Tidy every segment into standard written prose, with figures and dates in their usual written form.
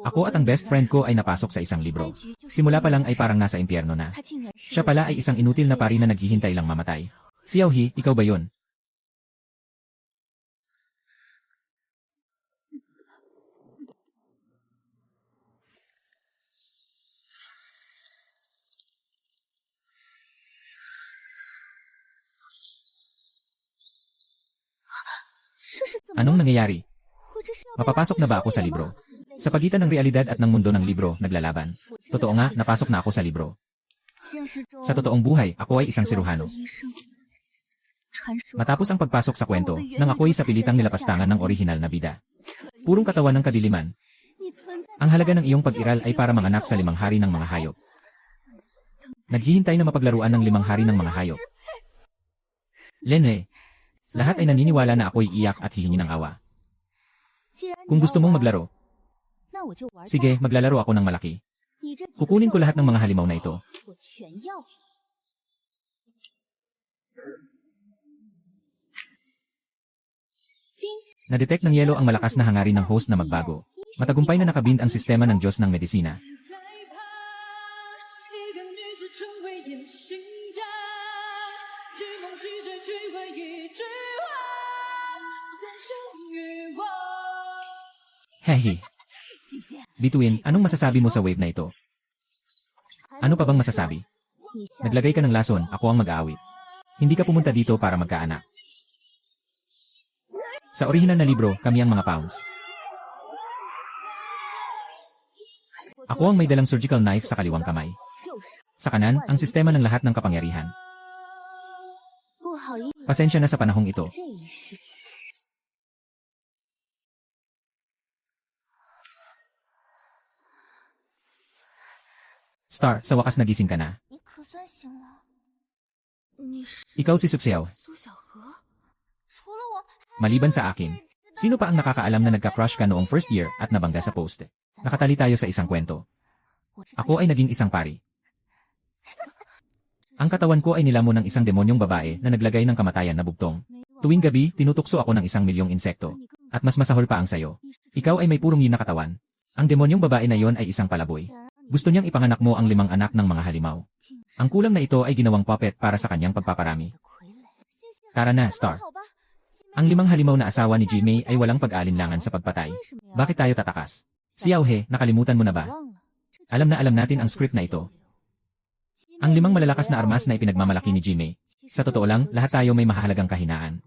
Ako at ang best friend ko ay napasok sa isang libro. Simula pa lang ay parang nasa impyerno na. Siya pala ay isang inutil na pari na naghihintay lang mamatay. Xiaohe, ikaw ba yun? Anong nangyayari? Mapapasok na ba ako sa libro? Sa pagitan ng realidad at ng mundo ng libro, naglalaban. Totoo nga, napasok na ako sa libro. Sa totoong buhay, ako ay isang siruhano. Matapos ang pagpasok sa kwento, nang ako'y sa pilitang nilapastangan ng orihinal na bida. Purong katawan ng kadiliman. Ang halaga ng iyong pag-iral ay para manganak sa 5 hari ng mga hayop. Naghihintay na mapaglaruan ng 5 hari ng mga hayop. Lene, lahat ay naniniwala na ako'y iyak at hihingi ng awa. Kung gusto mong maglaro, sige, maglalaro ako ng malaki. Kukunin ko lahat ng mga halimaw na ito. Nadetect ng yelo ang malakas na hangarin ng host na magbago. Matagumpay na nakabind ang sistema ng Diyos ng medisina. Hehe. Bituin, anong masasabi mo sa wave na ito? Ano pa bang masasabi? Naglagay ka ng lason, ako ang mag-aawit. Hindi ka pumunta dito para magkaanak. Sa orihinal na libro, kami ang mga pounds. Ako ang may dalang surgical knife sa kaliwang kamay. Sa kanan, ang sistema ng lahat ng kapangyarihan. Pasensya na sa panahong ito. Star, sa wakas nagising ka na. Ikaw si Suxiao. Maliban sa akin, sino pa ang nakakaalam na nagka-crush ka noong first year at nabangga sa post? Nakatali tayo sa isang kwento. Ako ay naging isang pari. Ang katawan ko ay nilamon ng isang demonyong babae na naglagay ng kamatayan na bugtong. Tuwing gabi, tinutukso ako ng 1,000,000 insekto. At mas masahol pa ang sayo. Ikaw ay may purong yin na katawan. Ang demonyong babae na yon ay isang palaboy. Gusto niyang ipanganak mo ang 5 anak ng mga halimaw. Ang kulang na ito ay ginawang puppet para sa kanyang pagpaparami. Tara na, Star. Ang 5 halimaw na asawa ni Jimei ay walang pag-aalinlangan sa pagpatay. Bakit tayo tatakas? Xiaohe, nakalimutan mo na ba? Alam na alam natin ang script na ito. Ang 5 malalakas na armas na ipinagmamalaki ni Jimei. Sa totoo lang, lahat tayo may mahahalagang kahinaan.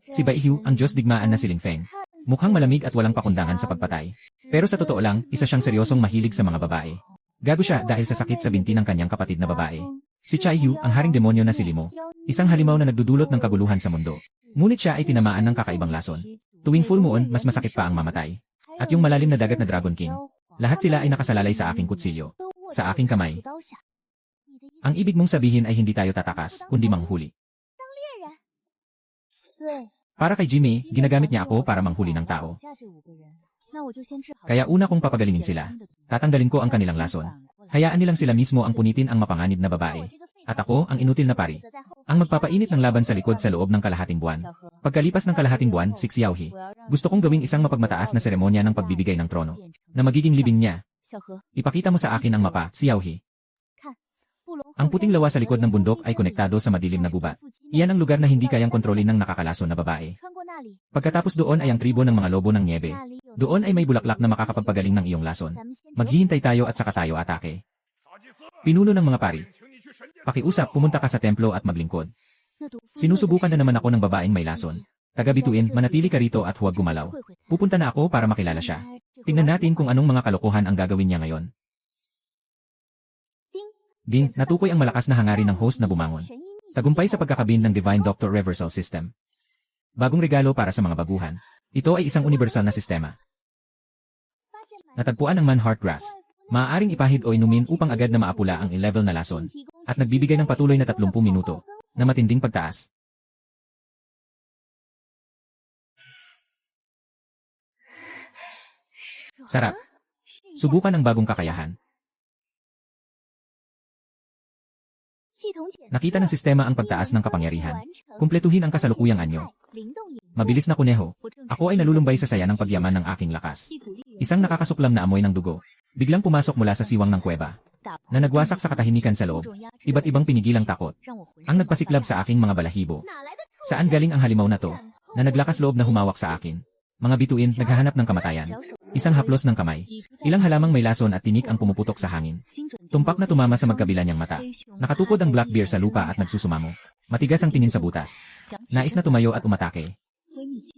Si Baihu, ang Diyos digmaan na si Ling Feng. Mukhang malamig at walang pakundangan sa pagpatay. Pero sa totoo lang, isa siyang seryosong mahilig sa mga babae. Gago siya dahil sa sakit sa binti ng kanyang kapatid na babae. Si Chaihu, ang haring demonyo na si Limo. Isang halimaw na nagdudulot ng kaguluhan sa mundo. Ngunit siya ay tinamaan ng kakaibang lason. Tuwing full moon, mas masakit pa ang mamatay. At yung malalim na dagat na Dragon King. Lahat sila ay nakasalalay sa aking kutsilyo. Sa aking kamay. Ang ibig mong sabihin ay hindi tayo tatakas, kundi manghuli. Para kay Jimmy, ginagamit niya ako para manghuli ng tao. Kaya una kong papagalingin sila. Tatanggalin ko ang kanilang lason. Hayaan nilang sila mismo ang punitin ang mapanganib na babae. At ako, ang inutil na pari. Ang magpapainit ng laban sa likod sa loob ng kalahating buwan. Pagkalipas ng kalahating buwan, si Xiaohe. Gusto kong gawing isang mapagmataas na seremonya ng pagbibigay ng trono. Na magiging libing niya. Ipakita mo sa akin ang mapa, Xiaohe. Ang puting lawa sa likod ng bundok ay konektado sa madilim na gubat. Iyan ang lugar na hindi kayang kontrolin ng nakakalason na babae. Pagkatapos doon ay ang tribo ng mga lobo ng niebe. Doon ay may bulaklak na makakapagpagaling ng iyong lason. Maghihintay tayo at saka tayo atake. Pinuno ng mga pari. Pakiusap, pumunta ka sa templo at maglingkod. Sinusubukan na naman ako ng babaeng may lason. Tagabituin, manatili ka rito at huwag gumalaw. Pupunta na ako para makilala siya. Tingnan natin kung anong mga kalokohan ang gagawin niya ngayon. Ding, natukoy ang malakas na hangarin ng host na bumangon. Tagumpay sa pagkakabin ng Divine Doctor Reversal System. Bagong regalo para sa mga baguhan. Ito ay isang universal na sistema. Natagpuan ng Man Heart Grass. Maaaring ipahid o inumin upang agad na maapula ang 11 na lason. At nagbibigay ng patuloy na 30 minuto na matinding pagtaas. Sarap. Subukan ang bagong kakayahan. Nakita ng sistema ang pagtaas ng kapangyarihan. Kumpletuhin ang kasalukuyang anyo. Mabilis na kuneho. Ako ay nalulumbay sa saya ng pagyaman ng aking lakas. Isang nakakasuklam na amoy ng dugo. Biglang pumasok mula sa siwang ng kuweba, na nagwasak sa katahimikan sa loob. Iba't ibang pinigilang takot. Ang nagpasiklab sa aking mga balahibo. Saan galing ang halimaw na to, na naglakas loob na humawak sa akin? Mga bituin, naghahanap ng kamatayan. Isang haplos ng kamay. Ilang halamang may lason at tinik ang pumuputok sa hangin. Tumpak na tumama sa magkabila niyang mata. Nakatukod ang black bear sa lupa at nagsusumamo. Matigas ang tingin sa butas. Nais na tumayo at umatake.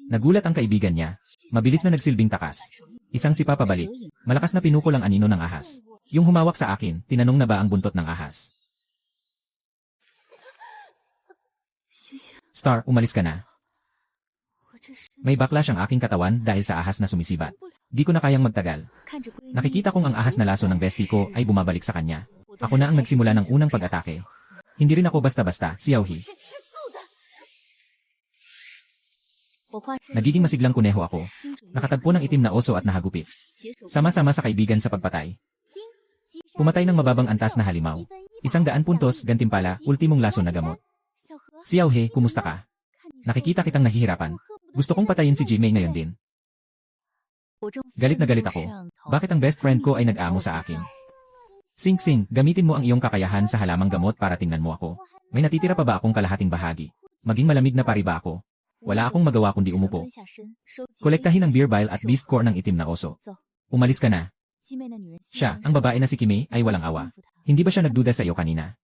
Nagulat ang kaibigan niya. Mabilis na nagsilbing takas. Isang sipa pabalik. Malakas na pinukol ang anino ng ahas. Yung humawak sa akin, tinanong na ba ang buntot ng ahas? Star, umalis ka na. May backlash ang aking katawan dahil sa ahas na sumisibat. Di ko na kayang magtagal. Nakikita kong ang ahas na laso ng bestie ko ay bumabalik sa kanya. Ako na ang nagsimula ng unang pag-atake. Hindi rin ako basta-basta, Xiaohe. Nagiging masiglang kuneho ako. Nakatagpo ng itim na oso at nahagupit. Sama-sama sa kaibigan sa pagpatay. Pumatay ng mababang antas na halimaw. 100 puntos, gantimpala, ultimong laso na gamot. Xiaohe, kumusta ka? Nakikita kitang nahihirapan. Gusto kong patayin si Jimei ngayon din. Galit na galit ako. Bakit ang best friend ko ay nag-amo sa akin? Sing-sing, gamitin mo ang iyong kakayahan sa halamang gamot para tingnan mo ako. May natitira pa ba akong kalahating bahagi? Maging malamig na pari ba ako? Wala akong magawa kundi umupo. Kolektahin ang beer bile at beast core ng itim na oso. Umalis ka na. Siya, ang babae na si Kimei, ay walang awa. Hindi ba siya nagduda sa iyo kanina?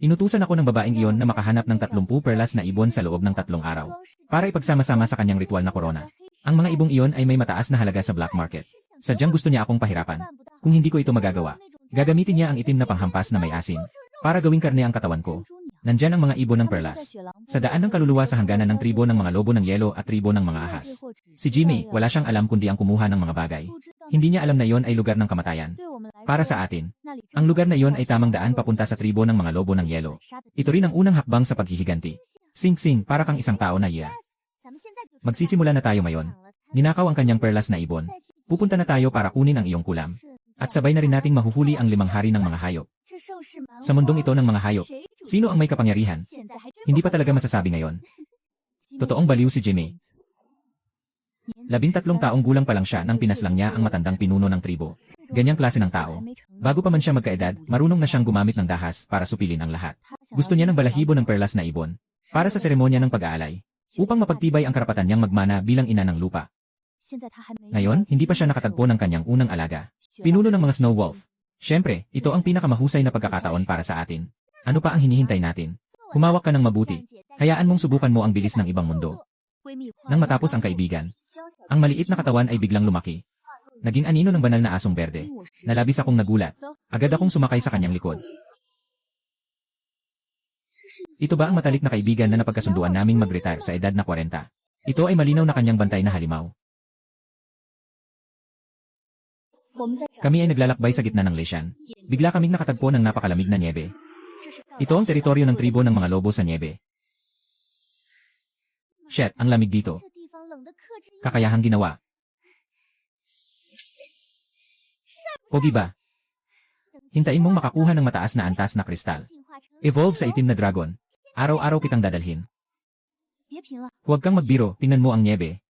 Inutusan ako ng babaeng iyon na makahanap ng 30 perlas na ibon sa loob ng 3 araw, para ipagsama-sama sa kanyang ritual na korona. Ang mga ibong iyon ay may mataas na halaga sa black market. Sadyang gusto niya akong pahirapan. Kung hindi ko ito magagawa, gagamitin niya ang itim na panghampas na may asin, para gawing karne ang katawan ko. Nandyan ang mga ibon ng perlas. Sa daan ng kaluluwa sa hangganan ng tribo ng mga lobo ng yelo at tribo ng mga ahas. Si Jimmy, wala siyang alam kundi ang kumuha ng mga bagay. Hindi niya alam na iyon ay lugar ng kamatayan. Para sa atin, ang lugar na iyon ay tamang daan papunta sa tribo ng mga lobo ng yelo. Ito rin ang unang hakbang sa paghihiganti. Sing-sing, para kang isang tao na iya. Magsisimula na tayo ngayon. Ninakaw ang kanyang perlas na ibon. Pupunta na tayo para kunin ang iyong kulam. At sabay na rin nating mahuhuli ang 5 hari ng mga hayop. Sa mundong ito ng mga hayop, sino ang may kapangyarihan? Hindi pa talaga masasabi ngayon. Totoong baliw si Jimmy. 13 taong gulang pa lang siya nang pinaslang niya ang matandang pinuno ng tribo. Ganyang klase ng tao. Bago pa man siya magkaedad, marunong na siyang gumamit ng dahas para supilin ang lahat. Gusto niya ng balahibo ng perlas na ibon. Para sa seremonya ng pag-aalay. Upang mapagtibay ang karapatan niyang magmana bilang ina ng lupa. Ngayon, hindi pa siya nakatagpo ng kanyang unang alaga. Pinuno ng mga snow wolf. Siyempre, ito ang pinakamahusay na pagkakataon para sa atin. Ano pa ang hinihintay natin? Humawak ka ng mabuti. Hayaan mong subukan mo ang bilis ng ibang mundo. Nang matapos ang kaibigan, ang maliit na katawan ay biglang lumaki. Naging anino ng banal na asong berde. Nalabis akong nagulat. Agad akong sumakay sa kanyang likod. Ito ba ang matalik na kaibigan na napagkasunduan naming mag-retire sa edad na 40? Ito ay malinaw na kanyang bantay na halimaw. Kami ay naglalakbay sa gitna ng Leshan. Bigla kaming nakatagpo ng napakalamig na niebe. Ito ang teritoryo ng tribo ng mga lobo sa niebe. Shit, ang lamig dito. Kakayahang ginawa. Pogi ba? Hintayin mong makakuha ng mataas na antas na kristal. Evolve sa itim na dragon. Araw-araw kitang dadalhin. Huwag kang magbiro, tingnan mo ang niebe.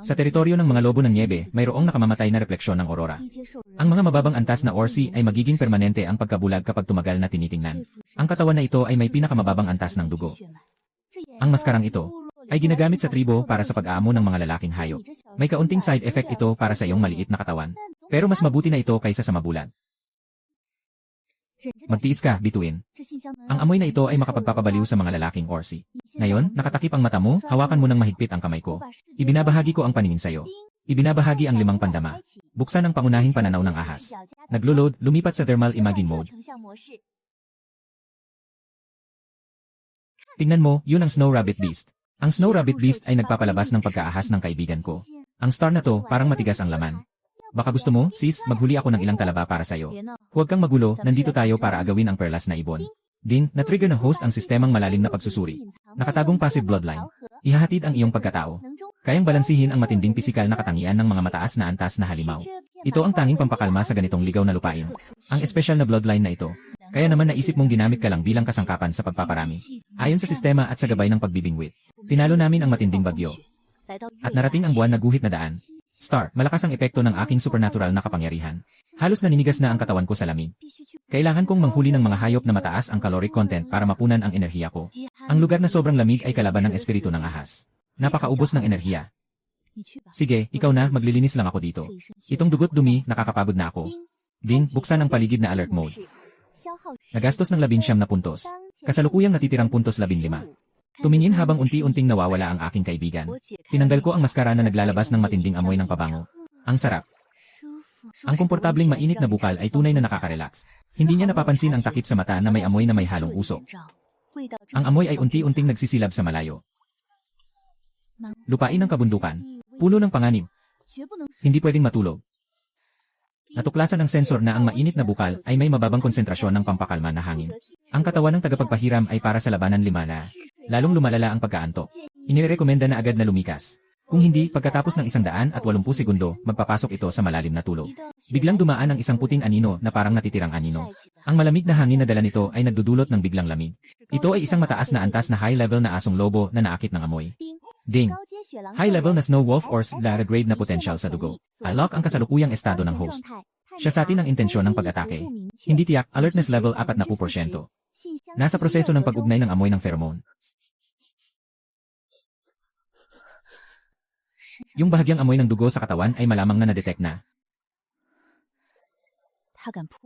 Sa teritoryo ng mga lobo ng niebe, mayroong nakamamatay na refleksyon ng aurora. Ang mga mababang antas na orsi ay magiging permanente ang pagkabulag kapag tumagal na tinitingnan. Ang katawan na ito ay may pinakamababang antas ng dugo. Ang maskarang ito ay ginagamit sa tribo para sa pag-aamo ng mga lalaking hayop. May kaunting side effect ito para sa iyong maliit na katawan. Pero mas mabuti na ito kaysa sa mabulag. Magtiis ka, bituin. Ang amoy na ito ay makapagpapabaliw sa mga lalaking orsi. Ngayon, nakatakip ang mata mo, hawakan mo ng mahigpit ang kamay ko. Ibinabahagi ko ang paningin sa'yo. Ibinabahagi ang 5 pandama. Buksan ang pangunahing pananaw ng ahas. Naglo-load, lumipat sa thermal imaging mode. Tingnan mo, yun ang Snow Rabbit Beast. Ang Snow Rabbit Beast ay nagpapalabas ng pagkaahas ng kaibigan ko. Ang star na to, parang matigas ang laman. Baka gusto mo, sis, maghuli ako ng ilang talaba para sa'yo. Huwag kang magulo, nandito tayo para agawin ang perlas na ibon. Din, na-trigger ng host ang sistemang malalim na pagsusuri. Nakatagong passive bloodline. Ihahatid ang iyong pagkatao. Kayang balansihin ang matinding pisikal na katangian ng mga mataas na antas na halimaw. Ito ang tanging pampakalma sa ganitong ligaw na lupain. Ang espesyal na bloodline na ito. Kaya naman naisip mong ginamit ka lang bilang kasangkapan sa pagpaparami. Ayon sa sistema at sa gabay ng pagbibingwit. Tinalo namin ang matinding bagyo. At narating ang buwan na guhit na daan. Star, malakas ang epekto ng aking supernatural na kapangyarihan. Halos naninigas na ang katawan ko sa lamig. Kailangan kong manghuli ng mga hayop na mataas ang caloric content para mapunan ang enerhiya ko. Ang lugar na sobrang lamig ay kalaban ng espiritu ng ahas. Napakaubos ng enerhiya. Sige, ikaw na, maglilinis lang ako dito. Itong dugot dumi, nakakapagod na ako. Ding, buksan ang paligid na alert mode. Nagastos ng 19 na puntos. Kasalukuyang natitirang puntos 15. Tumingin habang unti-unting nawawala ang aking kaibigan. Tinanggal ko ang maskara na naglalabas ng matinding amoy ng pabango. Ang sarap. Ang komportabling mainit na bukal ay tunay na nakaka-relax. Hindi niya napapansin ang takip sa mata na may amoy na may halong usok. Ang amoy ay unti-unting nagsisilab sa malayo. Lupain ng kabundukan. Puno ng panganib. Hindi pwedeng matulog. Natuklasan ng sensor na ang mainit na bukal ay may mababang konsentrasyon ng pampakalma na hangin. Ang katawan ng tagapagpahiram ay para sa labanan 5 na. Lalong lumalala ang pagkaantok. Inirekomenda na agad na lumikas. Kung hindi, pagkatapos ng 180 segundo, magpapasok ito sa malalim na tulog. Biglang dumaan ang isang puting anino na parang natitirang anino. Ang malamig na hangin na dala nito ay nagdudulot ng biglang lamig. Ito ay isang mataas na antas na high-level na asong lobo na naakit ng amoy. Ding! High-level na snow wolf or grade na potential sa dugo. Alok ang kasalukuyang estado ng host. Siya sa atin ang intensyon ng pag-atake. Hindi tiyak, alertness level 40%. Nasa proseso ng pag-ugnay ng amoy ng pheromone. Yung bahagyang amoy ng dugo sa katawan ay malamang na na-detect na.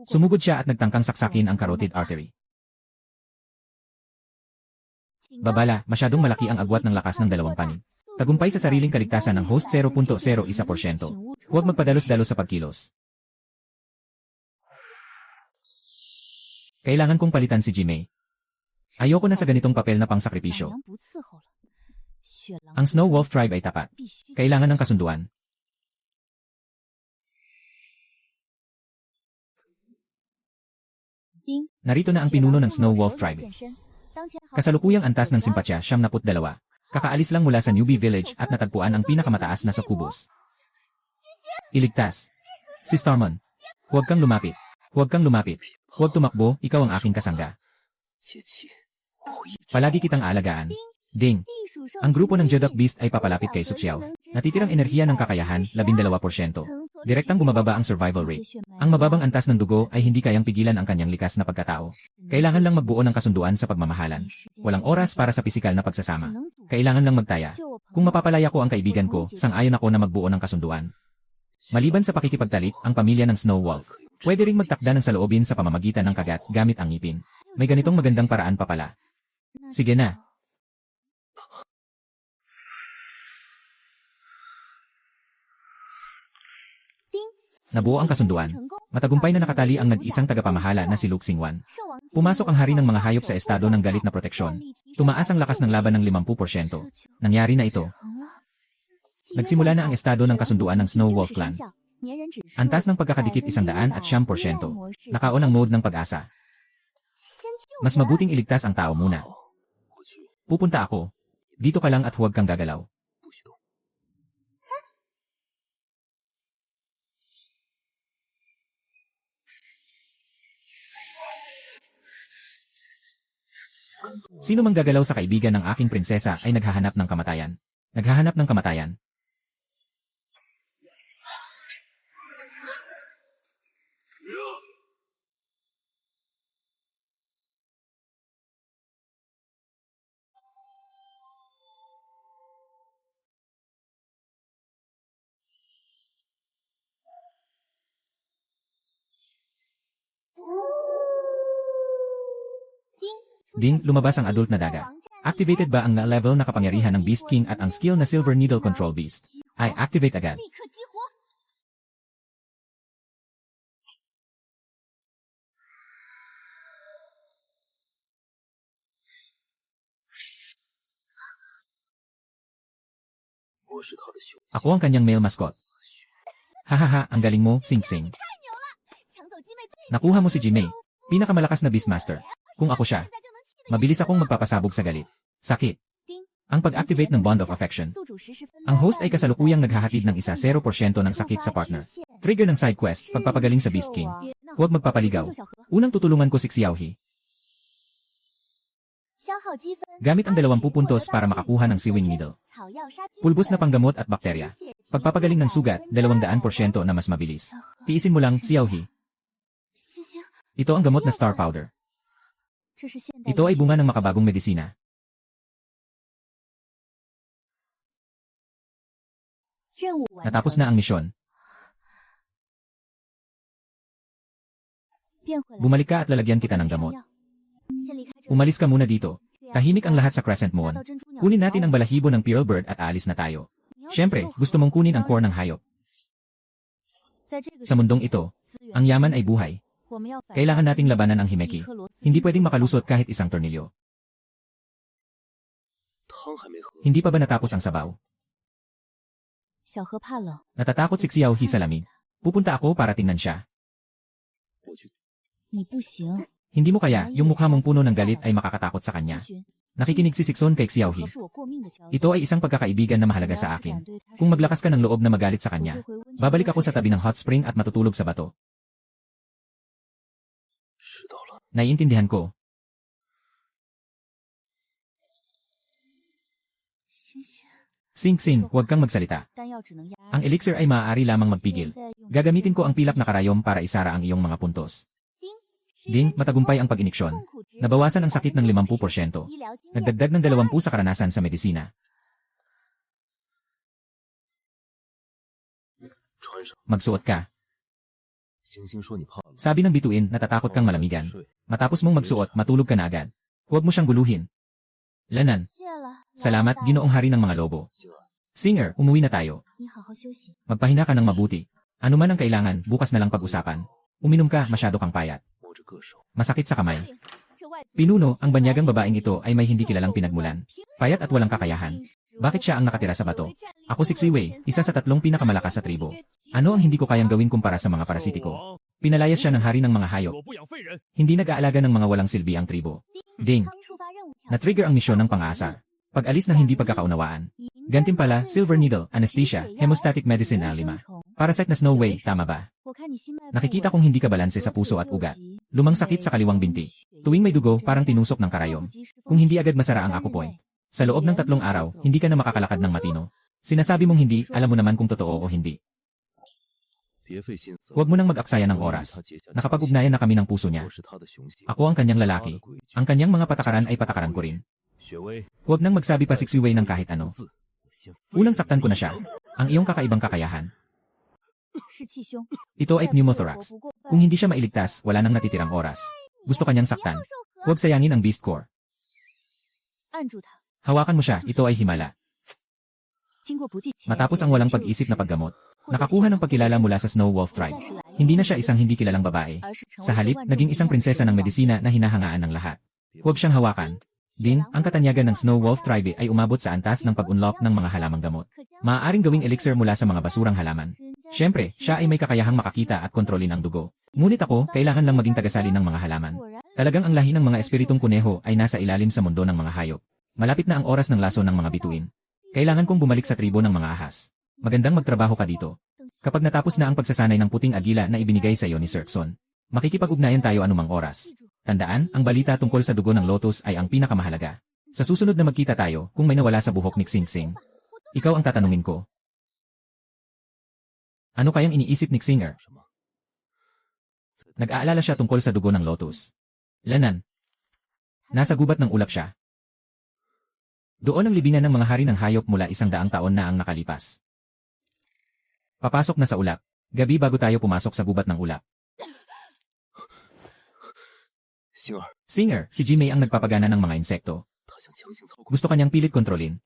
Sumugod siya at nagtangkang saksakin ang carotid artery. Babala, masyadong malaki ang agwat ng lakas ng dalawang panig. Tagumpay sa sariling kaligtasan ng host 0.01%. Huwag magpadalos-dalos sa pagkilos. Kailangan kong palitan si Jimmy. Ayoko na sa ganitong papel na pangsakripisyo. Ang Snow Wolf Tribe ay tapat. Kailangan ng kasunduan. Narito na ang pinuno ng Snow Wolf Tribe. Kasalukuyang antas ng simpatya 72. Kakaalis lang mula sa newbie village at natagpuan ang pinakamataas na sukubos. Iligtas. Si Starmon. Huwag kang lumapit. Huwag kang lumapit. Huwag tumakbo, ikaw ang aking kasangga. Palagi kitang aalagaan. Ding. Ang grupo ng Jedok Beast ay papalapit kay Suxiao. Natitirang enerhiya ng kakayahan, 12%. Direktang bumababa ang survival rate. Ang mababang antas ng dugo ay hindi kayang pigilan ang kanyang likas na pagkatao. Kailangan lang magbuo ng kasunduan sa pagmamahalan. Walang oras para sa pisikal na pagsasama. Kailangan lang magtaya. Kung mapapalaya ko ang kaibigan ko, sang-ayon ako na magbuo ng kasunduan. Maliban sa pakikipagtalik, ang pamilya ng Snow Wolf, pwede ring magtakda ng saloobin sa pamamagitan ng kagat gamit ang ngipin. May ganitong magandang paraan pa pala. Sige na. Nabuo ang kasunduan. Matagumpay na nakatali ang nag-isang tagapamahala na si Luke Xingwan. Pumasok ang hari ng mga hayop sa estado ng galit na proteksyon. Tumaas ang lakas ng laban ng 50%. Nangyari na ito. Nagsimula na ang estado ng kasunduan ng Snow Wolf Clan. Antas ng pagkakadikit 100%. Nakaon ang mode ng pag-asa. Mas mabuting iligtas ang tao muna. Pupunta ako. Dito ka lang at huwag kang gagalaw. Sino mang gagalaw sa kaibigan ng aking prinsesa ay naghahanap ng kamatayan. Naghahanap ng kamatayan. Ding, lumabas ang adult na daga. Activated ba ang level na kapangyarihan ng Beast King at ang skill na Silver Needle Control Beast? Ay activate agad. Ako ang kanyang male mascot. Hahaha, ang galing mo, Sing Sing. Nakuha mo si Jimmy. Pinakamalakas na Beastmaster. Kung ako siya, mabilis akong magpapasabog sa galit. Sakit. Ang pag-activate ng Bond of Affection. Ang host ay kasalukuyang naghahatid ng 0% ng sakit sa partner. Trigger ng side quest, pagpapagaling sa Beast King. Huwag magpapaligaw. Unang tutulungan ko si Xiaohe. Gamit ang 20 puntos para makakuha ng Sewing Needle. Pulbos na panggamot at bakterya. Pagpapagaling ng sugat, 200% na mas mabilis. Tiisin mo lang, Xiaohe. Ito ang gamot na Star Powder. Ito ay bunga ng makabagong medisina. Natapos na ang misyon. Bumalik ka at lalagyan kita ng gamot. Umalis ka muna dito. Tahimik ang lahat sa Crescent Moon. Kunin natin ang balahibo ng Pearl Bird at aalis na tayo. Siyempre, gusto mong kunin ang core ng hayop. Sa mundong ito, ang yaman ay buhay. Kailangan nating labanan ang Himeki. Hindi pwedeng makalusot kahit isang tornilyo. Hindi pa ba natapos ang sabaw? Natatakot si Xiaohe sa lamig. Pupunta ako para tingnan siya. Hindi mo kaya, yung mukha mong puno ng galit ay makakatakot sa kanya. Nakikinig si Sixon kay Xiaohe. Ito ay isang pagkakaibigan na mahalaga sa akin. Kung maglakas ka ng loob na magalit sa kanya, babalik ako sa tabi ng hot spring at matutulog sa bato. Naiintindihan ko. Sing, huwag kang magsalita. Ang elixir ay maaari lamang magpigil. Gagamitin ko ang pilak na karayom para isara ang iyong mga puntos. Ding, matagumpay ang pag-iniksyon. Nabawasan ang sakit ng 50%. Nagdagdag ng 20 sa karanasan sa medisina. Magsuot ka. Sabi ng bituin, natatakot kang malamigan. Matapos mong magsuot, matulog ka na agad. Huwag mo siyang guluhin. Lanan. Salamat, Ginoong Hari ng mga Lobo. Singer, umuwi na tayo. Magpahinga ka ng mabuti. Ano man ang kailangan, bukas na lang pag-usapan. Uminom ka, masyado kang payat. Masakit sa kamay. Pinuno, ang banyagang babaeng ito ay may hindi kilalang pinagmulan. Payat at walang kakayahan. Bakit siya ang nakatira sa bato? Ako si Xiwei, isa sa 3 pinakamalakas sa tribo. Ano ang hindi ko kayang gawin kumpara sa mga parasitiko? Pinalayas siya ng hari ng mga hayop. Hindi nag-aalaga ng mga walang silbi ang tribo. Ding. Na-trigger ang misyon ng pang-aasar. Pag-alis ng hindi pagkakaunawaan. Gantimpala, Silver Needle, Anesthesia, Hemostatic Medicine na 5. Parasite na Snow Way, tama ba? Nakikita kong hindi ka balanse sa puso at ugat. Lumang sakit sa kaliwang binti. Tuwing may dugo, parang tinusok ng karayom. Kung hindi agad masara ang acupoint. Sa loob ng 3 araw, hindi ka na makakalakad ng matino. Sinasabi mong hindi, alam mo naman kung totoo o hindi. Huwag mo nang mag-aksaya ng oras. Nakapag-ugnayan na kami ng puso niya. Ako ang kanyang lalaki. Ang kanyang mga patakaran ay patakaran ko rin. Huwag nang magsabi pa si Xiwei ng kahit ano. Unang saktan ko na siya. Ang iyong kakaibang kakayahan. Ito ay pneumothorax. Kung hindi siya mailigtas, wala nang natitirang oras. Gusto kanyang saktan. Huwag sayangin ang beast core. Hawakan mo siya, ito ay himala. Matapos ang walang pag-isip na paggamot, nakakuha ng pagkilala mula sa Snow Wolf Tribe. Hindi na siya isang hindi kilalang babae. Sa halip, naging isang prinsesa ng medisina na hinahangaan ng lahat. Huwag siyang hawakan. Din, ang katanyagan ng Snow Wolf Tribe ay umabot sa antas ng pag-unlock ng mga halamang gamot. Maaaring gawing elixir mula sa mga basurang halaman. Siyempre, siya ay may kakayahang makakita at kontrolin ang dugo. Ngunit ako, kailangan lang maging tagasali ng mga halaman. Talagang ang lahi ng mga espiritong kuneho ay nasa ilalim sa mundo ng mga hayop. Malapit na ang oras ng laso ng mga bituin. Kailangan kong bumalik sa tribo ng mga ahas. Magandang magtrabaho ka dito. Kapag natapos na ang pagsasanay ng puting agila na ibinigay sa iyo ni Sirkson, makikipag-ugnayan tayo anumang oras. Tandaan, ang balita tungkol sa dugo ng lotus ay ang pinakamahalaga. Sa susunod na magkita tayo, kung may nawala sa buhok ni Xing Xing, ikaw ang tatanungin ko. Ano kayang iniisip ni Xinger? Nag-aalala siya tungkol sa dugo ng lotus. Lanan. Nasa gubat ng ulap siya. Doon ang libingan ng mga hari ng hayop mula 100 taon na ang nakalipas. Papasok na sa ulap. Gabi bago tayo pumasok sa gubat ng ulap. Singer, si Jimei ang nagpapagana ng mga insekto. Gusto kanyang pilit kontrolin.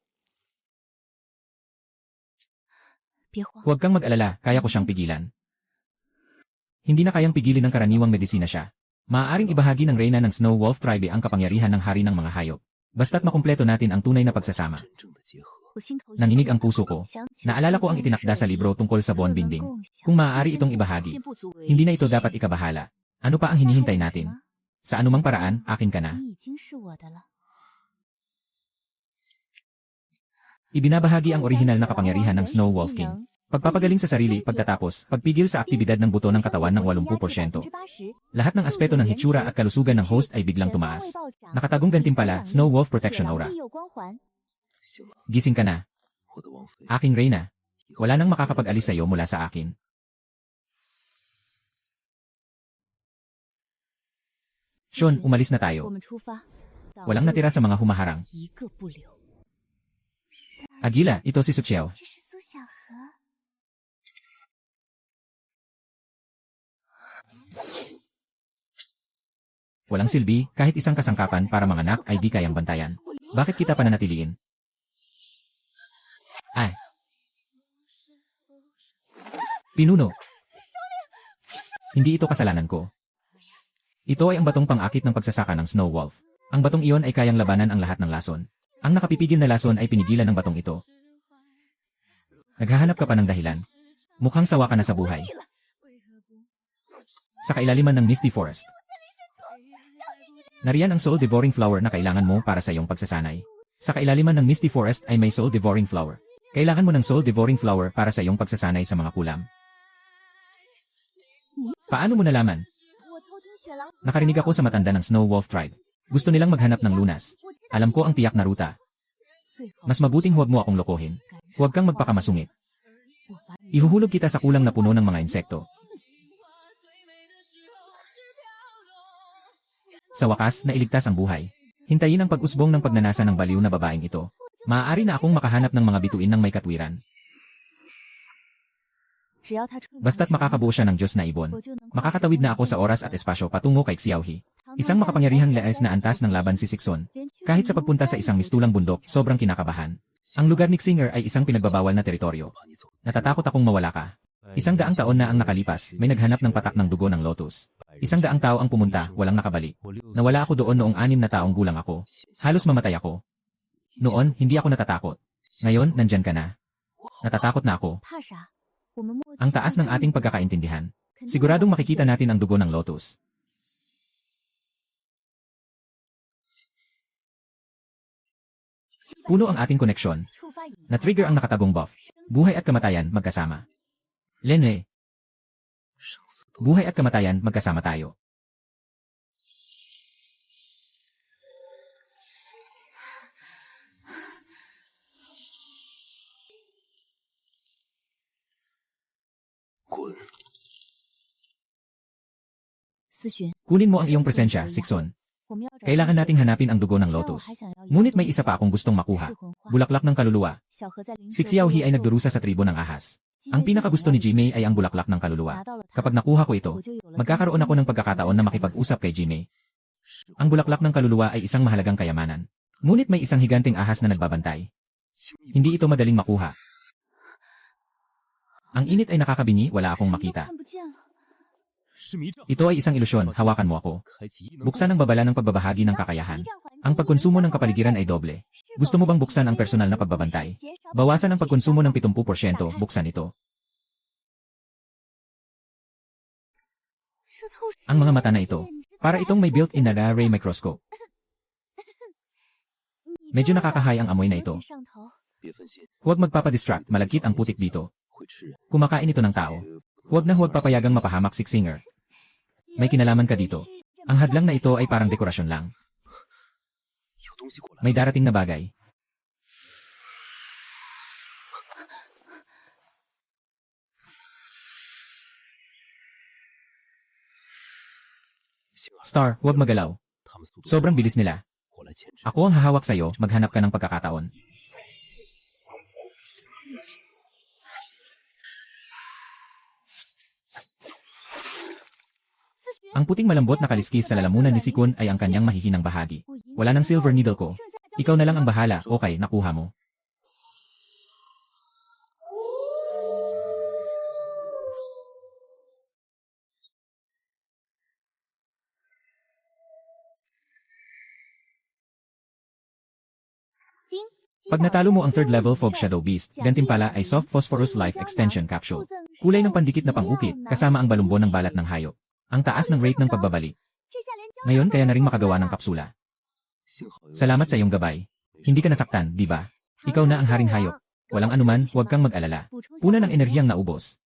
Huwag kang mag-alala, kaya ko siyang pigilan. Hindi na kayang pigilin ng karaniwang medisina siya. Maaaring ibahagi ng reyna ng Snow Wolf Tribe ang kapangyarihan ng hari ng mga hayop. Basta't makumpleto natin ang tunay na pagsasama. Nanginig ang puso ko. Naalala ko ang itinakda sa libro tungkol sa Bond Binding. Kung maaari itong ibahagi, hindi na ito dapat ikabahala. Ano pa ang hinihintay natin? Sa anumang paraan, akin ka na. Ibinabahagi ang orihinal na kapangyarihan ng Snow Wolf King. Pagpapagaling sa sarili, pagtatapos, pagpigil sa aktibidad ng buto ng katawan ng 80%. Lahat ng aspeto ng hitsura at kalusugan ng host ay biglang tumaas. Nakatagong gantimpala, Snow Wolf Protection Aura. Gising ka na. Aking reyna. Wala nang makakapag-alis sa'yo mula sa akin. Sean, umalis na tayo. Walang natira sa mga humaharang. Agila, ito si Suchiao. Walang silbi, kahit isang kasangkapan para manganak ay di kayang bantayan. Bakit kita pananatiliin? Ay. Pinuno. Hindi ito kasalanan ko. Ito ay ang batong pang-akit ng pagsasaka ng Snow Wolf. Ang batong iyon ay kayang labanan ang lahat ng lason. Ang nakapipigil na lason ay pinigilan ng batong ito. Naghahanap ka pa ng dahilan. Mukhang sawa ka na sa buhay. Sa kailaliman ng Misty Forest. Nariyan ang Soul Devouring Flower na kailangan mo para sa iyong pagsasanay. Sa kailaliman ng Misty Forest ay may Soul Devouring Flower. Kailangan mo ng Soul Devouring Flower para sa iyong pagsasanay sa mga kulam. Paano mo nalaman? Nakarinig ako sa matanda ng Snow Wolf Tribe. Gusto nilang maghanap ng lunas. Alam ko ang tiyak na ruta. Mas mabuting huwag mo akong lokohin. Huwag kang magpakamasungit. Ihuhulog kita sa kulam na puno ng mga insekto. Sa wakas, nailigtas ang buhay. Hintayin ang pag-usbong ng pagnanasa ng baliw na babaeng ito. Maaari na akong makahanap ng mga bituin ng may katwiran. Basta't makakabuo siya ng Diyos na ibon. Makakatawid na ako sa oras at espasyo patungo kay Xiaohi. Isang makapangyarihang laes na antas ng laban si Sixon. Kahit sa pagpunta sa isang mistulang bundok, sobrang kinakabahan. Ang lugar ni Xinger ay isang pinagbabawal na teritoryo. Natatakot akong mawala ka. 100 taon na ang nakalipas, may naghanap ng patak ng dugo ng lotus. 100 tao ang pumunta, walang nakabalik. Nawala ako doon noong 6 na taong gulang ako. Halos mamatay ako. Noon, hindi ako natatakot. Ngayon, nandyan ka na. Natatakot na ako. Ang taas ng ating pagkakaintindihan. Siguradong makikita natin ang dugo ng lotus. Puno ang ating koneksyon. Na-trigger ang nakatagong buff. Buhay at kamatayan, magkasama. Lene. Buhay at kamatayan, magkasama tayo. Kunin mo ang iyong presensya, Sixon. Kailangan nating hanapin ang dugo ng lotus. Ngunit may isa pa akong gustong makuha. Bulaklak ng kaluluwa. Si Xiaohi ay nagdurusa sa tribo ng ahas. Ang pinakagusto ni Jimei ay ang bulaklak ng kaluluwa. Kapag nakuha ko ito, magkakaroon ako ng pagkakataon na makipag-usap kay Jimei. Ang bulaklak ng kaluluwa ay isang mahalagang kayamanan. Ngunit may isang higanting ahas na nagbabantay. Hindi ito madaling makuha. Ang init ay nakakabingi, wala akong makita. Ito ay isang ilusyon, hawakan mo ako. Buksan ang babala ng pagbabahagi ng kakayahan. Ang pagkonsumo ng kapaligiran ay doble. Gusto mo bang buksan ang personal na pagbabantay? Bawasan ang pagkonsumo ng 70%, buksan ito. Ang mga mata na ito, para itong may built-in na ray microscope. Medyo nakakahay ang amoy na ito. Huwag magpapadistract, malagkit ang putik dito. Kumakain ito ng tao. Huwag na huwag papayagang mapahamak si Xinger. May kinalaman ka dito. Ang hadlang na ito ay parang dekorasyon lang. May darating na bagay. Star, huwag magalaw. Sobrang bilis nila. Ako ang hahawak sa'yo, maghanap ka ng pagkakataon. Ang puting malambot na kaliskis sa lalamunan ni Sikun ay ang kanyang mahihinang bahagi. Wala ng silver needle ko. Ikaw na lang ang bahala, okay, nakuha mo. Pag natalo mo ang 3rd level Fog Shadow Beast, gantimpala ay Soft Phosphorus Life Extension Capsule. Kulay ng pandikit na pang-ukit, kasama ang balumbo ng balat ng hayop. Ang taas ng rate ng pagbabalik. Ngayon kaya na rin makagawa ng kapsula. Salamat sa iyong gabay. Hindi ka nasaktan, di ba? Ikaw na ang haring hayop. Walang anuman, huwag kang mag-alala. Una ng enerhiyang naubos.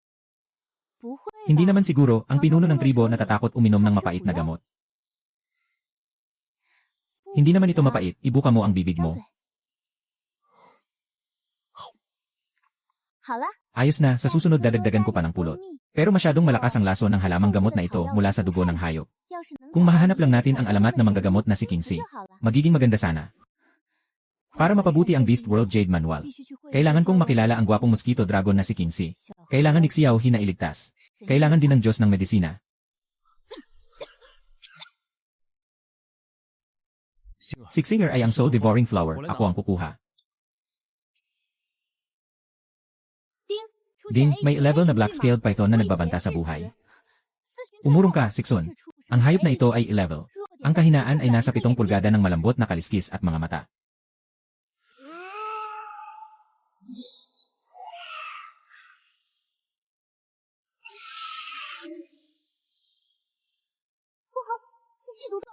Hindi naman siguro, ang pinuno ng tribo natatakot uminom ng mapait na gamot. Hindi naman ito mapait, ibuka mo ang bibig mo. Ayos na, sa susunod dadagdagan ko pa ng pulot. Pero masyadong malakas ang laso ng halamang gamot na ito mula sa dugo ng hayop. Kung mahahanap lang natin ang alamat na manggagamot na si Kingsley, magiging maganda sana. Para mapabuti ang Beast World Jade Manual, kailangan kong makilala ang gwapong mosquito dragon na si Kingsley. Kailangan ni Xiao He na iligtas. Kailangan din ng Diyos ng medisina. Sixinger ay ang soul devouring flower, ako ang kukuha. Ding, may level na black-scaled python na nagbabanta sa buhay. Umurong ka, Sixun. Ang hayop na ito ay level. Ang kahinaan ay nasa 7 pulgada ng malambot na kaliskis at mga mata.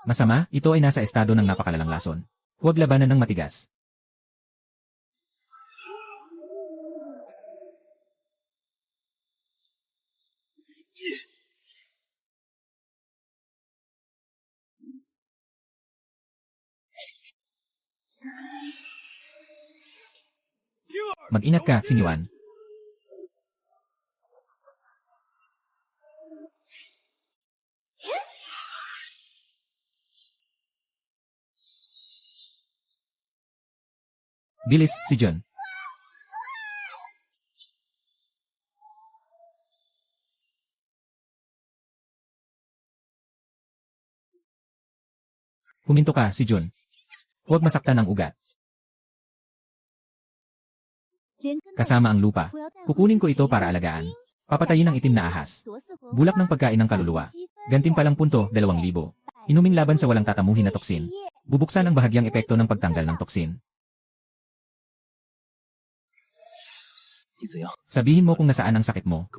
Masama, ito ay nasa estado ng napakalalang lason. Huwag labanan ng matigas. Mag-ingat ka, Sinyuan. Bilis, si John. Huminto ka, si John. Huwag masaktan ang ugat. Kasama ang lupa. Kukunin ko ito para alagaan. Papatayin ang itim na ahas. Bulak ng pagkain ng kaluluwa. Gantimpalang punto, 2,000. Inuming laban sa walang tatamuhin na toksin. Bubuksan ang bahagyang epekto ng pagtanggal ng toksin. Sabihin mo kung nasaan ang sakit mo.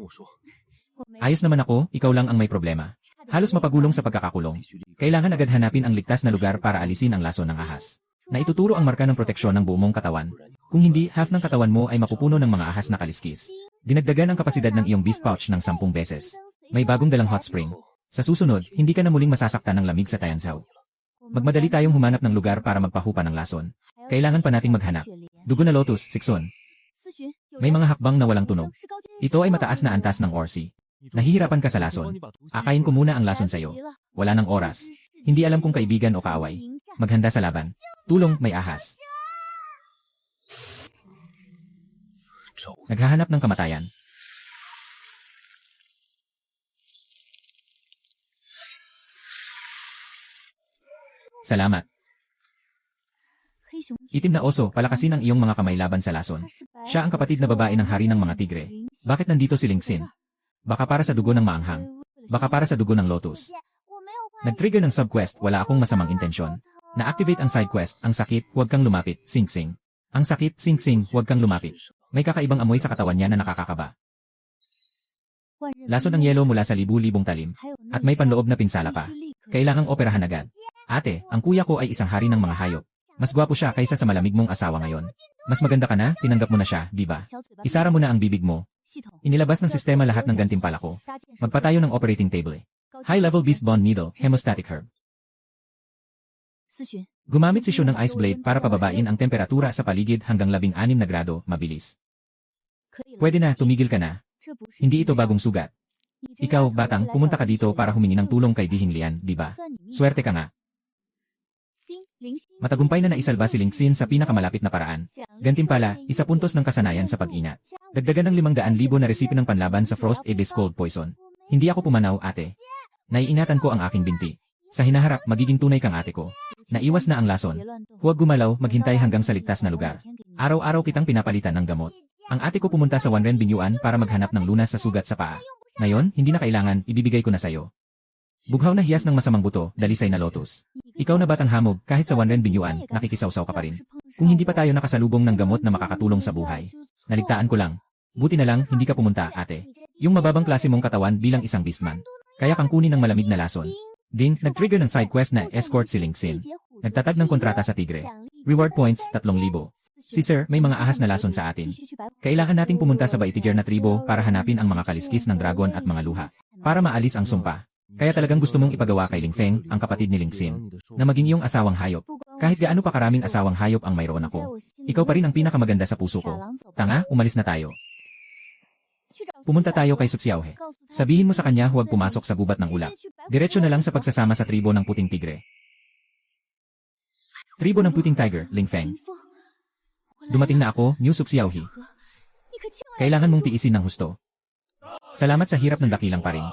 Ayos naman ako, ikaw lang ang may problema. Halos mapagulong sa pagkakakulong. Kailangan agad hanapin ang ligtas na lugar para alisin ang lason ng ahas. Na ituturo ang marka ng proteksyon ng buong mong katawan. Kung hindi, half ng katawan mo ay mapupuno ng mga ahas na kaliskis. Dinagdagan ang kapasidad ng iyong beast pouch ng 10 beses. May bagong dalang hot spring. Sa susunod, hindi ka na muling masasaktan ng lamig sa Tayansaw. Magmadali tayong humanap ng lugar para magpahupa ng lason. Kailangan pa nating maghanap. Dugo na lotus, Sixun. May mga hakbang na walang tunog. Ito ay mataas na antas ng Orsi. Nahihirapan ka sa lason. Akayin ko muna ang lason sa'yo. Wala ng oras. Hindi alam kung kaibigan o kaaway. Maghanda sa laban. Tulong, may ahas. Naghahanap ng kamatayan. Salamat. Itim na oso, palakasin ang iyong mga kamay laban sa lason. Siya ang kapatid na babae ng hari ng mga tigre. Bakit nandito si Lingxin? Baka para sa dugo ng maanghang. Baka para sa dugo ng lotus. Nag-trigger ng subquest, wala akong masamang intensyon. Na-activate ang sidequest, ang sakit, huwag kang lumapit, Sing Sing. Ang sakit, Sing Sing, huwag kang lumapit. May kakaibang amoy sa katawan niya na nakakakaba. Lason ng yelo mula sa libu-libong talim. At may panloob na pinsala pa. Kailangang operahan agad. Ate, ang kuya ko ay isang hari ng mga hayop. Mas gwapo siya kaysa sa malamig mong asawa ngayon. Mas maganda ka na, tinanggap mo na siya, di ba? Isara mo na ang bibig mo. Inilabas ng sistema lahat ng gantimpala ko. Magpatayo ng operating table. High-level beast bond needle, hemostatic herb. Gumamit si Shun ng ice blade para pababain ang temperatura sa paligid hanggang 16 na grado, mabilis. Pwede na, tumigil ka na. Hindi ito bagong sugat. Ikaw, batang, pumunta ka dito para humingi ng tulong kay Dihing Lian, di ba? Swerte ka nga. Matagumpay na naisalba si Lingxin sa pinakamalapit na paraan. Gantimpala, 1 puntos ng kasanayan sa pag-inat. Dagdagan ng 500,000 na resipe ng panlaban sa Frost Abyss Cold Poison. Hindi ako pumanaw, ate. Naiingatan ko ang aking binti. Sa hinaharap, magiging tunay kang ate ko. Naiwas na ang lason. Huwag gumalaw, maghintay hanggang sa ligtas na lugar. Araw-araw kitang pinapalitan ng gamot. Ang ate ko pumunta sa Wanren Binyuan para maghanap ng lunas sa sugat sa paa. Ngayon, hindi na kailangan, ibibigay ko na sayo. Bughaw na hiyas ng masamang buto, dalisay na lotus. Ikaw na batang hamog, kahit sa Wanren Binyuan, nakikisawsaw ka pa rin. Kung hindi pa tayo nakasalubong ng gamot na makakatulong sa buhay. Naligtaan ko lang. Buti na lang, hindi ka pumunta, ate. Yung mababang klase mong katawan bilang isang beastman. Kaya kang kunin ng malamig na lason. Ding, nag-trigger ng side quest na escort si Lingxin. Nagtatag ng kontrata sa tigre. Reward points, 3,000. Si Sir, may mga ahas na lason sa atin. Kailangan nating pumunta sa Baitiger na tribo para hanapin ang mga kaliskis ng dragon at mga luha. Para maalis ang sumpa. Kaya talagang gusto mong ipagawa kay Lingfeng, ang kapatid ni Lingxin, na maging iyong asawang hayop. Kahit gaano pa karaming asawang hayop ang mayroon ako. Ikaw pa rin ang pinakamaganda sa puso ko. Tanga, umalis na tayo. Pumunta tayo kay Sutsiaohe. Sabihin mo sa kanya huwag pumasok sa gubat ng ulap. Diretso na lang sa pagsasama sa tribo ng puting tigre. Tribo ng puting tiger, Ling Feng. Dumating na ako, New Sutsiaohe. Kailangan mong tiisin ng husto. Salamat sa hirap ng dakilang paring.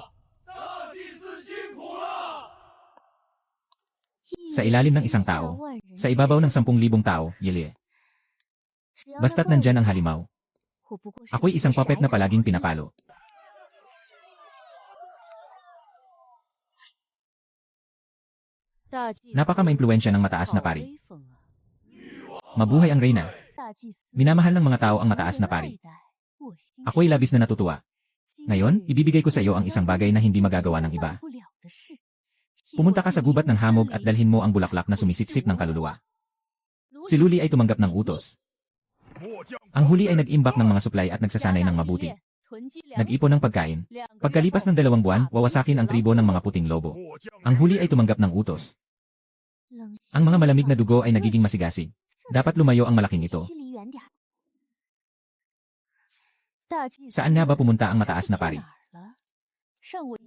Sa ilalim ng isang tao. Sa ibabaw ng 10,000 tao, Yelie. Basta't nandyan ang halimaw. Ako'y isang puppet na palaging pinapalo. Napaka-maimpluwensya ng mataas na pari. Mabuhay ang reyna. Minamahal ng mga tao ang mataas na pari. Ako'y labis na natutuwa. Ngayon, ibibigay ko sa iyo ang isang bagay na hindi magagawa ng iba. Pumunta ka sa gubat ng hamog at dalhin mo ang bulaklak na sumisipsip ng kaluluwa. Si Luli ay tumanggap ng utos. Ang huli ay nag-imbak ng mga supply at nagsasanay ng mabuti. Nag-ipon ng pagkain. Pagkalipas ng 2 buwan, wawasakin ang tribo ng mga puting lobo. Ang huli ay tumanggap ng utos. Ang mga malamig na dugo ay nagiging masigasig. Dapat lumayo ang malaking ito. Saan nga ba pumunta ang mataas na pari?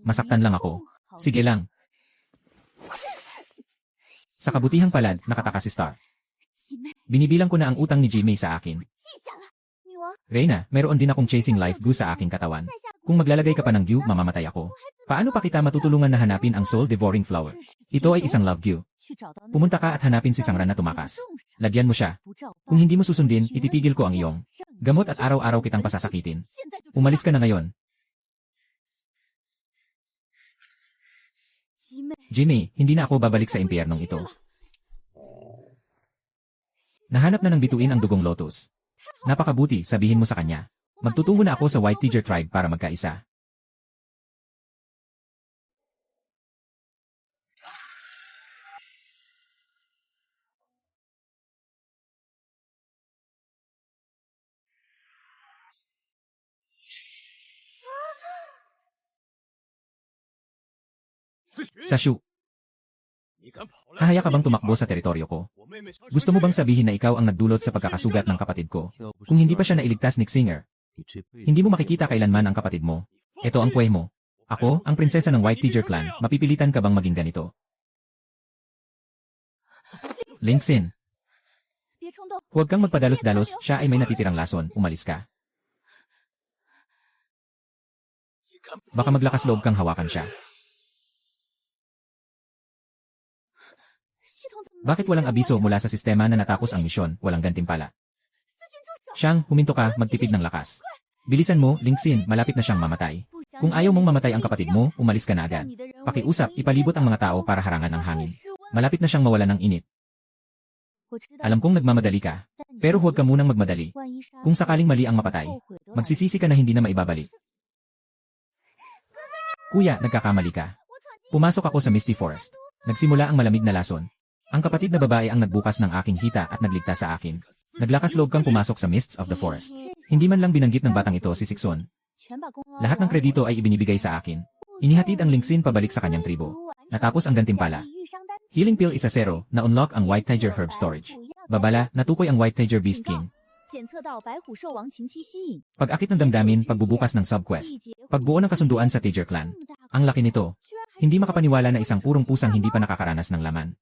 Masaktan lang ako. Sige lang. Sa kabutihang palad, nakataka si Star. Binibilang ko na ang utang ni Jimmy sa akin. Reyna, meron din akong chasing life glue sa aking katawan. Kung maglalagay ka pa ng glue, mamamatay ako. Paano pa kita matutulungan na hanapin ang soul-devouring flower? Ito ay isang love glue. Pumunta ka at hanapin si Sangran na tumakas. Lagyan mo siya. Kung hindi mo susundin, ititigil ko ang iyong gamot at araw-araw kitang pasasakitin. Umalis ka na ngayon. Jimmy, hindi na ako babalik sa impyernong ito. Nahanap na ng bituin ang dugong lotus. Napakabuti, sabihin mo sa kanya. Magtutungo na ako sa White Tiger Tribe para magkaisa. Sashu, hahaya ka bang tumakbo sa teritoryo ko? Gusto mo bang sabihin na ikaw ang nagdulot sa pagkakasugat ng kapatid ko? Kung hindi pa siya nailigtas ni Xinger, hindi mo makikita kailanman ang kapatid mo. Ito ang kweh mo. Ako, ang prinsesa ng White Tiger Clan, mapipilitan ka bang maging ganito? Ling Xin. Huwag kang magpadalos-dalos, siya ay may natitirang lason, umalis ka. Baka maglakas loob kang hawakan siya. Bakit walang abiso mula sa sistema na natapos ang misyon, walang gantimpala? Siyang, huminto ka, magtipid ng lakas. Bilisan mo, Ling Xin, malapit na siyang mamatay. Kung ayaw mong mamatay ang kapatid mo, umalis ka na agad. Pakiusap, ipalibot ang mga tao para harangan ang hangin. Malapit na siyang mawala ng init. Alam kong nagmamadali ka, pero huwag ka munang magmadali. Kung sakaling mali ang mapatay, magsisisi ka na hindi na maibabalik. Kuya, nagkakamali ka. Pumasok ako sa Misty Forest. Nagsimula ang malamig na lason. Ang kapatid na babae ang nagbukas ng aking hita at nagligtas sa akin. Naglakas loob kang pumasok sa Mists of the Forest. Hindi man lang binanggit ng batang ito si Sixon. Lahat ng kredito ay ibinibigay sa akin. Inihatid ang Ling Xin pabalik sa kanyang tribo. Natapos ang gantimpala. Healing Pill isa 0, na-unlock ang White Tiger Herb Storage. Babala, natukoy ang White Tiger Beast King. Pag-akit ng damdamin, pagbubukas ng subquest. Pagbuo ng kasunduan sa Tiger Clan. Ang laki nito. Hindi makapaniwala na isang purong pusang hindi pa nakakaranas ng laman.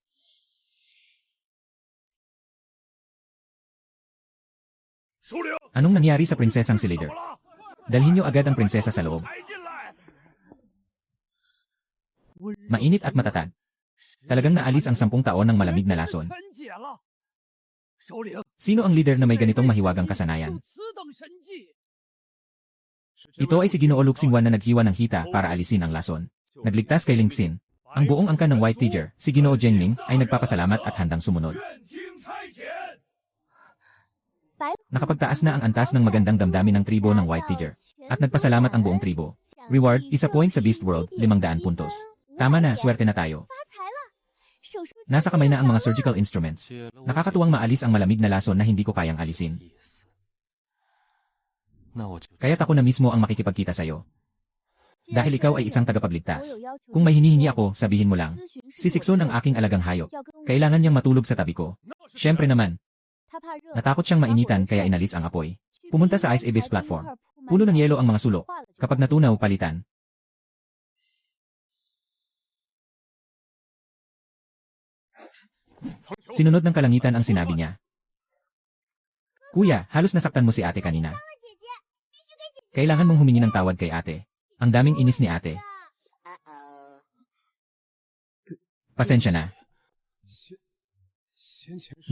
Anong nangyari sa prinsesang si Leader? Dalhin niyo agad ang prinsesa sa loob. Mainit at matatag. Talagang naalis ang 10 taon ng malamig na lason. Sino ang leader na may ganitong mahiwagang kasanayan? Ito ay si Ginoo Luxingwan na naghiwa ng hita para alisin ang lason. Nagligtas kay Ling Xin. Ang buong angkan ng White Tiger, si Ginoo Zhengming, ay nagpapasalamat at handang sumunod. Nakapagtaas na ang antas ng magandang damdamin ng tribo ng White Tiger. At nagpasalamat ang buong tribo. Reward, 1 point sa Beast World, 500 puntos. Tama na, swerte na tayo. Nasa kamay na ang mga surgical instruments. Nakakatuwang maalis ang malamig na lason na hindi ko kayang alisin. Kaya't ako na mismo ang makikipagkita sa'yo. Dahil ikaw ay isang tagapagligtas. Kung may hinihingi ako, sabihin mo lang. Si Sixon ang aking alagang hayop. Kailangan niyang matulog sa tabi ko. Siyempre naman. Natakot siyang mainitan kaya inalis ang apoy. Pumunta sa Ice Abyss platform. Puno ng yelo ang mga sulok. Kapag natunaw, palitan. Sinunod ng kalangitan ang sinabi niya. Kuya, halos nasaktan mo si ate kanina. Kailangan mong humingi ng tawad kay ate. Ang daming inis ni ate. Pasensya na.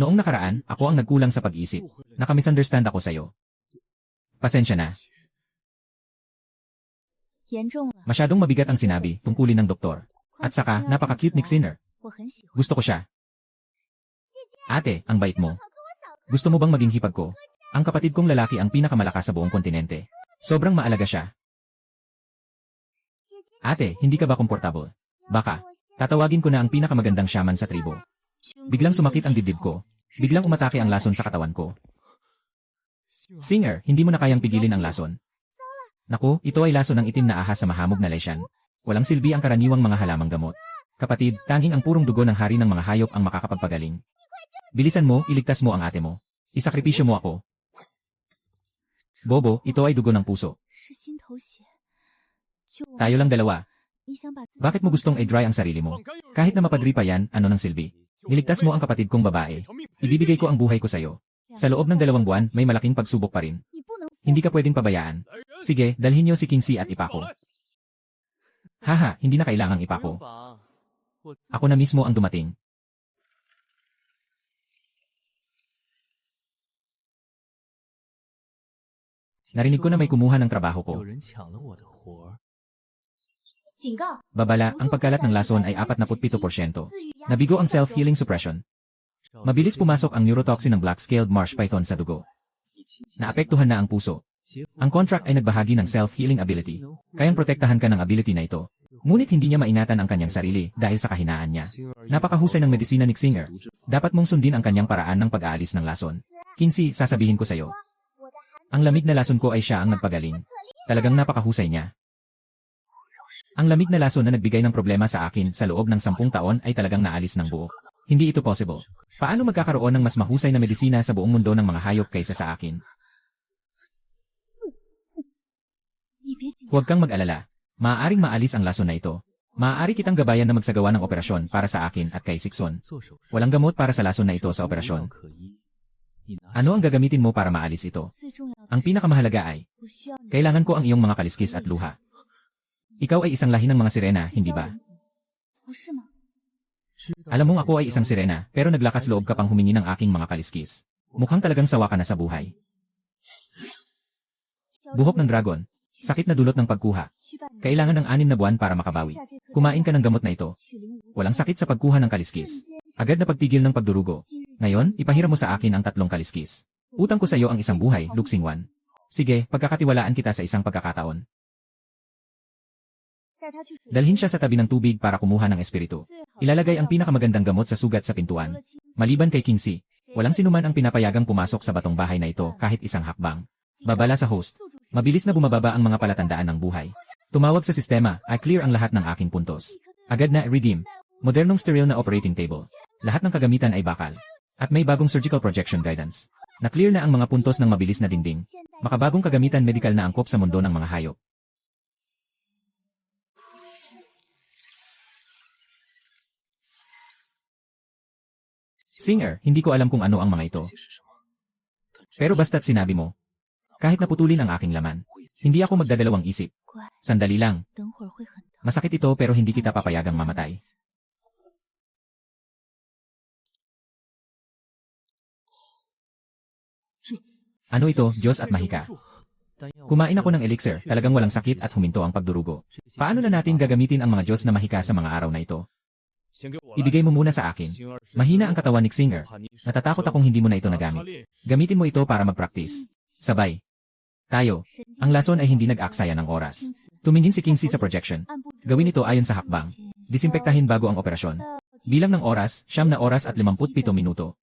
Noong nakaraan, ako ang nagkulang sa pag-isip. Nakamisunderstand ako sa'yo. Pasensya na. Masyadong mabigat ang sinabi tungkulin ng doktor. At saka, napaka-cute ni Xiner. Gusto ko siya. Ate, ang bait mo. Gusto mo bang maging hipag ko? Ang kapatid kong lalaki ang pinakamalakas sa buong kontinente. Sobrang maalaga siya. Ate, hindi ka ba komportable? Baka, tatawagin ko na ang pinakamagandang shaman sa tribo. Biglang sumakit ang dibdib ko. Biglang umatake ang lason sa katawan ko. Singer, hindi mo na kayang pigilin ang lason. Naku, ito ay lason ng itim na ahas sa mahamog na lesyan. Walang silbi ang karaniwang mga halamang gamot. Kapatid, tanging ang purong dugo ng hari ng mga hayop ang makakapagpagaling. Bilisan mo, iligtas mo ang ate mo. Isakripisyo mo ako. Bobo, ito ay dugo ng puso. Tayo lang dalawa. Bakit mo gustong i-dry ang sarili mo? Kahit na mapadri pa yan, ano ng silbi? Niligtas mo ang kapatid kong babae. Ibibigay ko ang buhay ko sa'yo. Sa loob ng 2 buwan, may malaking pagsubok pa rin. Hindi ka pwedeng pabayaan. Sige, dalhin niyo si King Si at ipako. Haha, hindi na kailangang ipako. Ako na mismo ang dumating. Narinig ko na may kumuha ng trabaho ko. Babala, ang pagkalat ng lason ay 47%. Nabigo ang self-healing suppression. Mabilis pumasok ang neurotoxin ng black-scaled marsh python sa dugo. Naapektuhan na ang puso. Ang contract ay nagbahagi ng self-healing ability. Kayang protektahan ka ng ability na ito. Ngunit hindi niya mainatan ang kanyang sarili dahil sa kahinaan niya. Napakahusay ng medisina ni Singer. Dapat mong sundin ang kanyang paraan ng pag-aalis ng lason. King Si, sasabihin ko sa'yo. Ang lamig na lason ko ay siya ang nagpagaling. Talagang napakahusay niya. Ang lamig na lason na nagbigay ng problema sa akin sa loob ng 10 taon ay talagang naalis ng buo. Hindi ito possible. Paano magkakaroon ng mas mahusay na medisina sa buong mundo ng mga hayop kaysa sa akin? Huwag kang mag-alala. Maaaring maalis ang lason na ito. Maaari kitang gabayan na magsagawa ng operasyon para sa akin at kay Sikson. Walang gamot para sa lason na ito sa operasyon. Ano ang gagamitin mo para maalis ito? Ang pinakamahalaga ay, kailangan ko ang iyong mga kaliskis at luha. Ikaw ay isang lahi ng mga sirena, hindi ba? Alam mong ako ay isang sirena, pero naglakas loob ka pang humingi ng aking mga kaliskis. Mukhang talagang sawa ka na sa buhay. Buhok ng dragon. Sakit na dulot ng pagkuha. Kailangan ng 6 na buwan para makabawi. Kumain ka ng gamot na ito. Walang sakit sa pagkuha ng kaliskis. Agad na pagtigil ng pagdurugo. Ngayon, ipahiram mo sa akin ang 3 kaliskis. Utang ko sa iyo ang isang buhay, Luxingwan. Sige, pagkakatiwalaan kita sa isang pagkakataon. Dalhin siya sa tabi ng tubig para kumuha ng espiritu. Ilalagay ang pinakamagandang gamot sa sugat sa pintuan. Maliban kay King Si, walang sinuman ang pinapayagang pumasok sa batong bahay na ito kahit isang hakbang. Babala sa host. Mabilis na bumababa ang mga palatandaan ng buhay. Tumawag sa sistema, I-clear ang lahat ng aking puntos. Agad na redeem. Modernong sterile na operating table. Lahat ng kagamitan ay bakal. At may bagong surgical projection guidance. Na-clear na ang mga puntos ng mabilis na dingding. Makabagong kagamitan medikal na angkop sa mundo ng mga hayop. Singer, hindi ko alam kung ano ang mga ito. Pero basta't sinabi mo. Kahit naputulin ang aking laman. Hindi ako magdadalawang isip. Sandali lang. Masakit ito pero hindi kita papayagang mamatay. Ano ito, Diyos at mahika? Kumain ako ng elixir, talagang walang sakit at huminto ang pagdurugo. Paano na natin gagamitin ang mga Diyos na mahika sa mga araw na ito? Ibigay mo muna sa akin. Mahina ang katawan ni Singer. Natatakot akong hindi mo na ito nagamit. Gamitin mo ito para mag-practice. Sabay. Tayo. Ang lason ay hindi nag-aksaya ng oras. Tumingin si King Si sa projection. Gawin ito ayon sa hakbang. Disimpektahin bago ang operasyon. Bilang ng oras, 9 na oras at 57 minuto.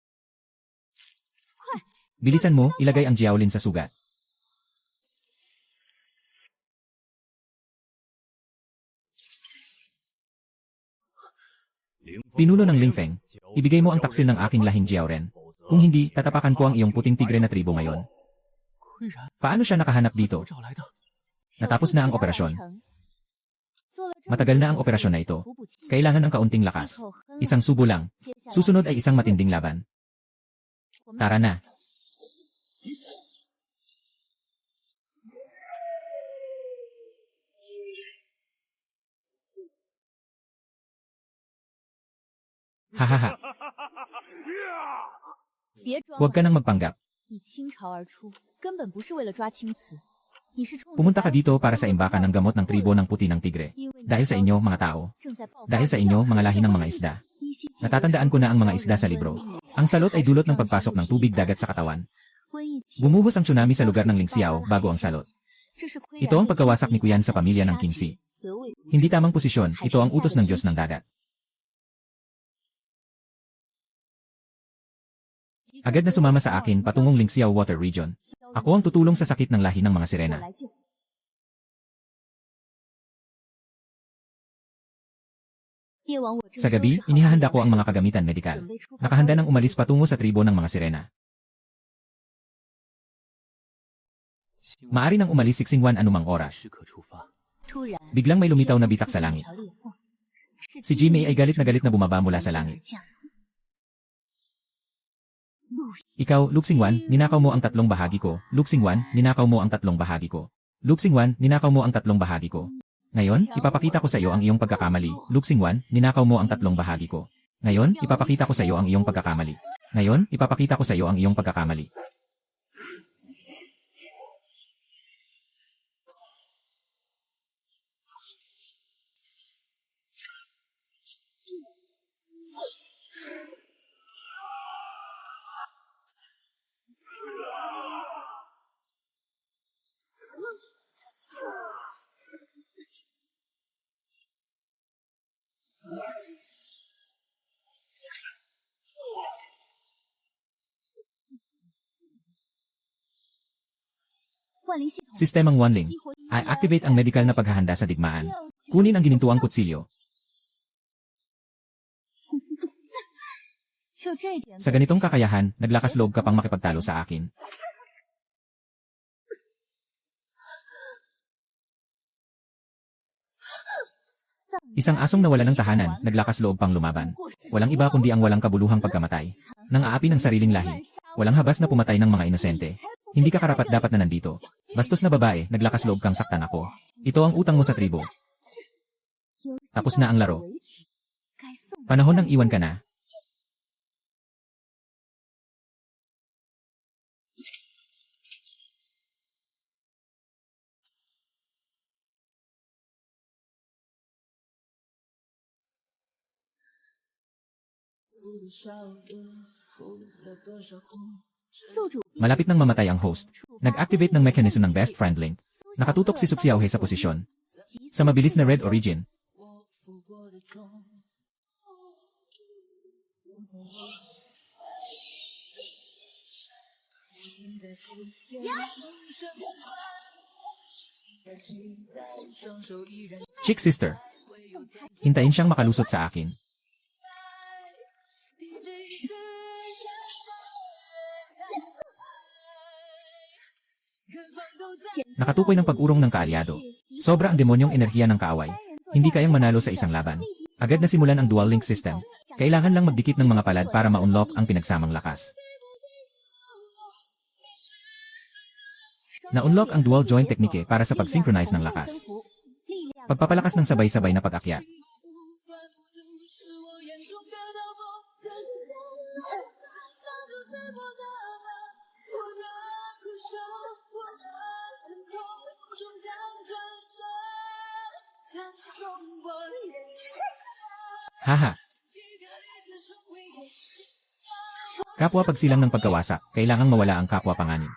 Bilisan mo, ilagay ang jiaolin sa sugat. Pinuno ng Lingfeng, ibigay mo ang taksil ng aking lahing Jiaoren. Kung hindi, tatapakan ko ang iyong puting tigre na tribo ngayon. Paano siya nakahanap dito? Natapos na ang operasyon. Matagal na ang operasyon na ito. Kailangan ng kaunting lakas. Isang subo lang. Susunod ay isang matinding laban. Tara na. Hahaha. Huwag ka nang magpanggap. Pumunta ka dito para sa imbakan ng gamot ng tribo ng puti ng tigre. Dahil sa inyo, mga tao. Dahil sa inyo, mga lahi ng mga isda. Natatandaan ko na ang mga isda sa libro. Ang salot ay dulot ng pagpasok ng tubig dagat sa katawan. Bumuhos ang tsunami sa lugar ng Lingxiao bago ang salot. Ito ang pagkawasak ni Kuyan sa pamilya ng Qingxi. Hindi tamang posisyon, ito ang utos ng Diyos ng dagat. Agad na sumama sa akin patungong Lingxiao Water Region. Ako ang tutulong sa sakit ng lahi ng mga sirena. Sa gabi, inihahanda ko ang mga kagamitan medikal. Nakahanda nang umalis patungo sa tribo ng mga sirena. Maari nang umalis siksingwan anumang oras. Biglang may lumitaw na bitak sa langit. Si Jimmy ay galit na bumaba mula sa langit. Ikaw, Luxingwan, ninakaw mo ang 3 bahagi ko. Luxingwan, ninakaw mo ang 3 bahagi ko. Luxingwan, ninakaw mo ang 3 bahagi ko. Ngayon, ipapakita ko sa iyo ang iyong pagkakamali. Luxingwan, ninakaw mo ang 3 bahagi ko. Ngayon, ipapakita ko sa iyo ang iyong pagkakamali. Ngayon, ipapakita ko sa iyo ang iyong pagkakamali. Sistemang Wanling. I-activate ang medical na paghahanda sa digmaan. Kunin ang ginintuang kutsilyo. Sa ganitong kakayahan, naglakas loob ka pang makipagtalo sa akin. Isang asong nawala ng tahanan, naglakas loob pang lumaban. Walang iba kundi ang walang kabuluhang pagkamatay. Nang aapi ng sariling lahi. Walang habas na pumatay ng mga inosente. Hindi ka karapat-dapat na nandito. Bastos na babae, naglakas loob kang saktan ako. Ito ang utang mo sa tribo. Tapos na ang laro. Panahon ng iwan ka na. Malapit nang mamatay ang host. Nag-activate ng mechanism ng best friend link. Nakatutok si Suxiaohe sa posisyon. Sa mabilis na red origin. Chick sister. Hintayin siyang makalusot sa akin. Nakatukoy ng pag-urong ng kaalyado. Sobra ang demonyong enerhiya ng kaaway. Hindi kayang manalo sa isang laban. Agad na simulan ang dual link system. Kailangan lang magdikit ng mga palad para ma-unlock ang pinagsamang lakas. Na-unlock ang dual joint technique para sa pag-synchronize ng lakas. Pagpapalakas ng sabay-sabay na pag-akyat. Haha. Kapwa pagsilang ng pagkawasak, kailangang mawala ang kapwa panganib.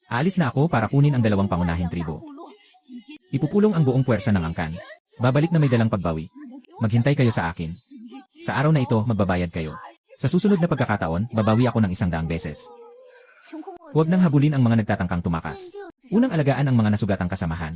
Aalis na ako para kunin ang 2 pangunahing tribo. Ipupulong ang buong puwersa ng angkan. Babalik na may dalang pagbawi. Maghintay kayo sa akin. Sa araw na ito, magbabayad kayo. Sa susunod na pagkakataon, babawi ako ng 100 beses. Huwag nang habulin ang mga nagtatangkang tumakas. Unang alagaan ang mga nasugatang kasamahan.